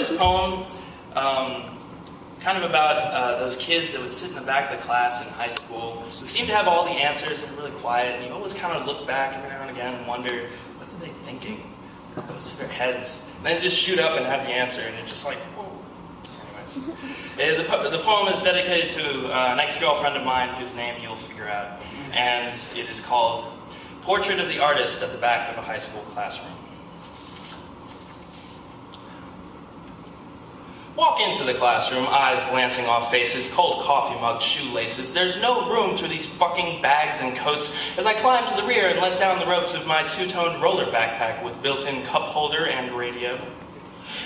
this poem kind of about those kids that would sit in the back of the class in high school who seemed to have all the answers and really quiet, and you always kind of look back every now and again and wonder, what are they thinking? What goes through their heads? And then just shoot up and have the answer, and you're just like, whoa. Anyways, the poem is dedicated to an ex-girlfriend of mine whose name you'll figure out, and it is called Portrait of the Artist at the Back of a High School Classroom. Walk into the classroom, eyes glancing off faces, cold coffee mugs, shoelaces. There's no room through these fucking bags and coats as I climb to the rear and let down the ropes of my two-toned roller backpack with built-in cup holder and radio.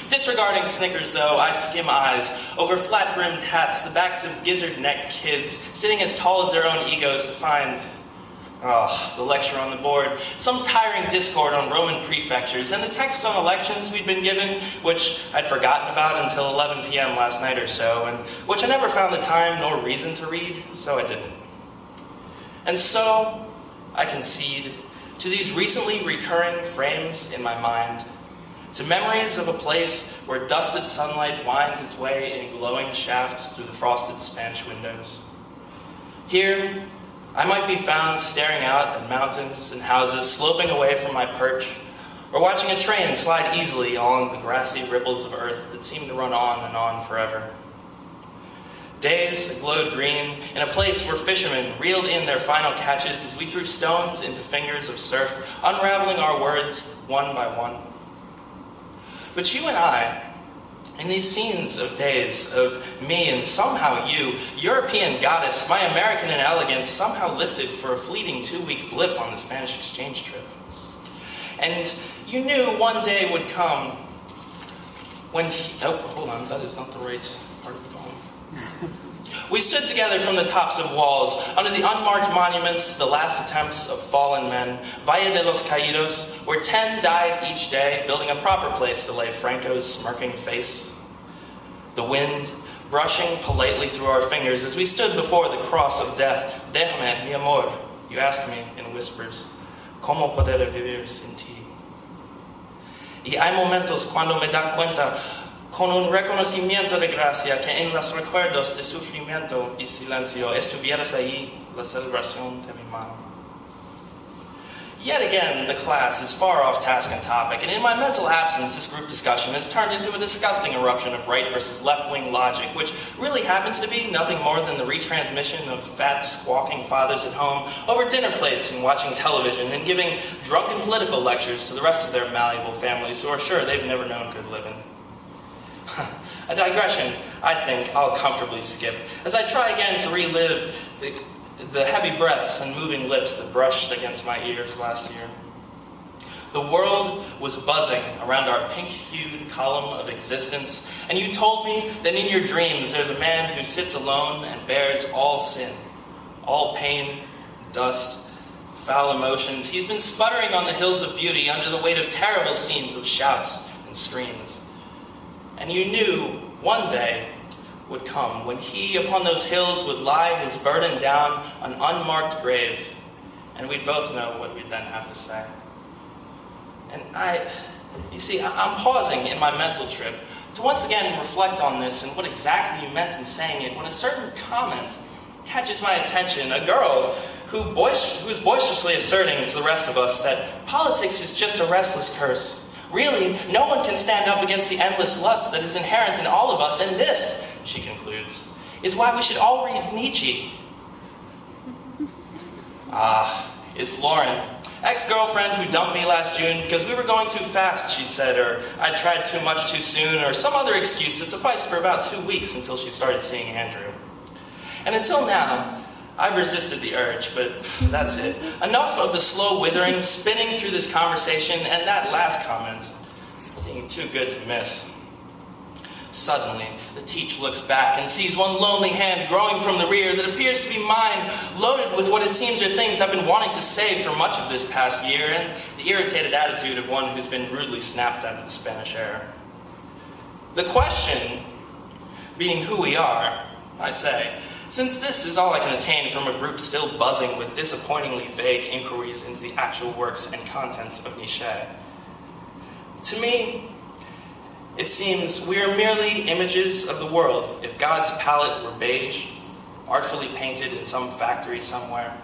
Disregarding Snickers, though, I skim eyes over flat-brimmed hats, the backs of gizzard-necked kids, sitting as tall as their own egos to find the lecture on the board, some tiring discord on Roman prefectures, and the text on elections we'd been given, which I'd forgotten about until 11 p.m. last night or so, and which I never found the time nor reason to read, so I didn't. And so I concede to these recently recurring frames in my mind, to memories of a place where dusted sunlight winds its way in glowing shafts through the frosted Spanish windows. Here, I might be found staring out at mountains and houses sloping away from my perch, or watching a train slide easily along the grassy ripples of earth that seem to run on and on forever. Days glowed green in a place where fishermen reeled in their final catches as we threw stones into fingers of surf, unraveling our words one by one. But you and I, in these scenes of days of me and somehow you, European goddess, my American inelegance, somehow lifted for a fleeting 2-week blip on the Spanish exchange trip. And you knew one day would come when hold on, that is not the right part of the poem. We stood together from the tops of walls, under the unmarked monuments to the last attempts of fallen men, Valle de los Caídos, where 10 died each day, building a proper place to lay Franco's smirking face. The wind brushing politely through our fingers as we stood before the cross of death. Déjame, mi amor, you asked me in whispers, ¿Cómo poder vivir sin ti? Y hay momentos cuando me da cuenta con un reconocimiento de gracia que en los recuerdos de sufrimiento y silencio estuvieras ahí, la celebración de mi mano. Yet again, the class is far off task and topic, and in my mental absence, this group discussion has turned into a disgusting eruption of right versus left-wing logic, which really happens to be nothing more than the retransmission of fat, squawking fathers at home over dinner plates and watching television and giving drunken political lectures to the rest of their malleable families who are sure they've never known good living. A digression I think I'll comfortably skip, as I try again to relive the heavy breaths and moving lips that brushed against my ears last year. The world was buzzing around our pink-hued column of existence, and you told me that in your dreams there's a man who sits alone and bears all sin, all pain, dust, foul emotions. He's been sputtering on the hills of beauty under the weight of terrible scenes of shouts and screams. And you knew one day would come when he upon those hills would lie his burden down an unmarked grave, and we'd both know what we'd then have to say. And I'm pausing in my mental trip to once again reflect on this and what exactly you meant in saying it, when a certain comment catches my attention, a girl who is boisterously asserting to the rest of us that politics is just a restless curse. Really, no one can stand up against the endless lust that is inherent in all of us, and this, she concludes, is why we should all read Nietzsche. It's Lauren, ex-girlfriend who dumped me last June because we were going too fast, she'd said, or I'd tried too much too soon, or some other excuse that sufficed for about 2 weeks until she started seeing Andrew. And until now, I've resisted the urge, but that's it. Enough of the slow withering spinning through this conversation and that last comment being too good to miss. Suddenly, the teacher looks back and sees one lonely hand growing from the rear that appears to be mine, loaded with what it seems are things I've been wanting to say for much of this past year, and the irritated attitude of one who's been rudely snapped out of the Spanish era. The question being who we are, I say, since this is all I can attain from a group still buzzing with disappointingly vague inquiries into the actual works and contents of Nietzsche. To me, It seems we are merely images of the world if God's palette were beige, artfully painted in some factory somewhere.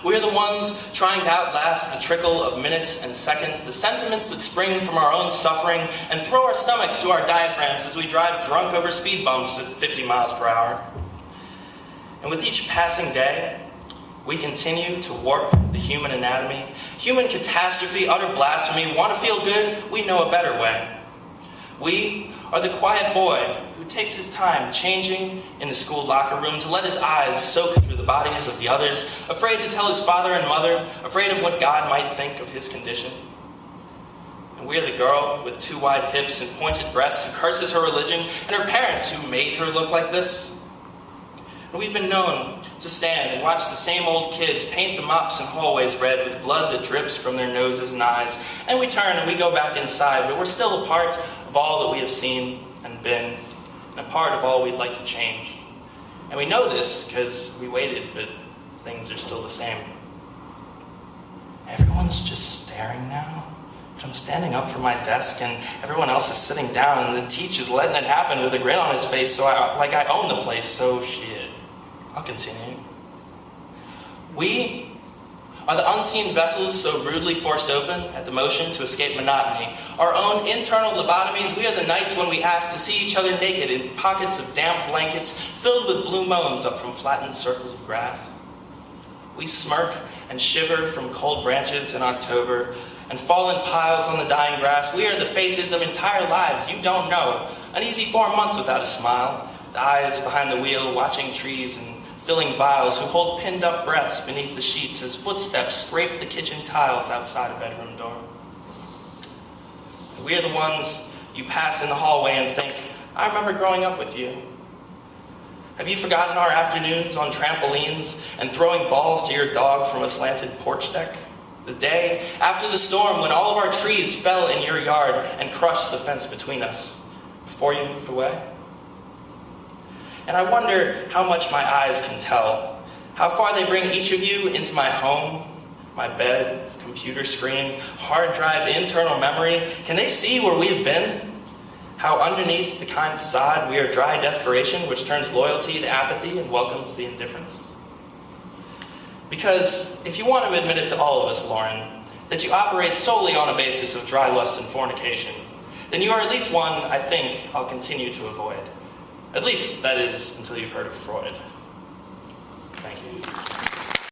We are the ones trying to outlast the trickle of minutes and seconds, the sentiments that spring from our own suffering, and throw our stomachs to our diaphragms as we drive drunk over speed bumps at 50 miles per hour. And with each passing day, we continue to warp the human anatomy, human catastrophe, utter blasphemy. Want to feel good? We know a better way. We are the quiet boy who takes his time changing in the school locker room to let his eyes soak through the bodies of the others, afraid to tell his father and mother, afraid of what God might think of his condition. And we are the girl with too wide hips and pointed breasts who curses her religion and her parents who made her look like this. And we've been known to stand and watch the same old kids paint the mops and hallways red with blood that drips from their noses and eyes. And we turn and we go back inside, but we're still a part of all that we have seen and been, and a part of all we'd like to change. And we know this because we waited, but things are still the same. Everyone's just staring now. But I'm standing up from my desk and everyone else is sitting down and the teach is letting it happen with a grin on his face so I own the place, so shit. I'll continue. We are the unseen vessels so rudely forced open at the motion to escape monotony. Our own internal lobotomies, we are the nights when we ask to see each other naked in pockets of damp blankets filled with blue moans up from flattened circles of grass. We smirk and shiver from cold branches in October and fall in piles on the dying grass. We are the faces of entire lives you don't know. An easy 4 months without a smile. The eyes behind the wheel, watching trees and filling vials, who hold pinned up breaths beneath the sheets as footsteps scrape the kitchen tiles outside a bedroom door. And we are the ones you pass in the hallway and think, I remember growing up with you. Have you forgotten our afternoons on trampolines and throwing balls to your dog from a slanted porch deck? The day after the storm when all of our trees fell in your yard and crushed the fence between us before you moved away? And I wonder how much my eyes can tell, how far they bring each of you into my home, my bed, computer screen, hard drive, internal memory. Can they see where we've been? How underneath the kind facade we are dry desperation, which turns loyalty to apathy and welcomes the indifference? Because if you want to admit it to all of us, Lauren, that you operate solely on a basis of dry lust and fornication, then you are at least one I think I'll continue to avoid. At least, that is, until you've heard of Freud. Thank you.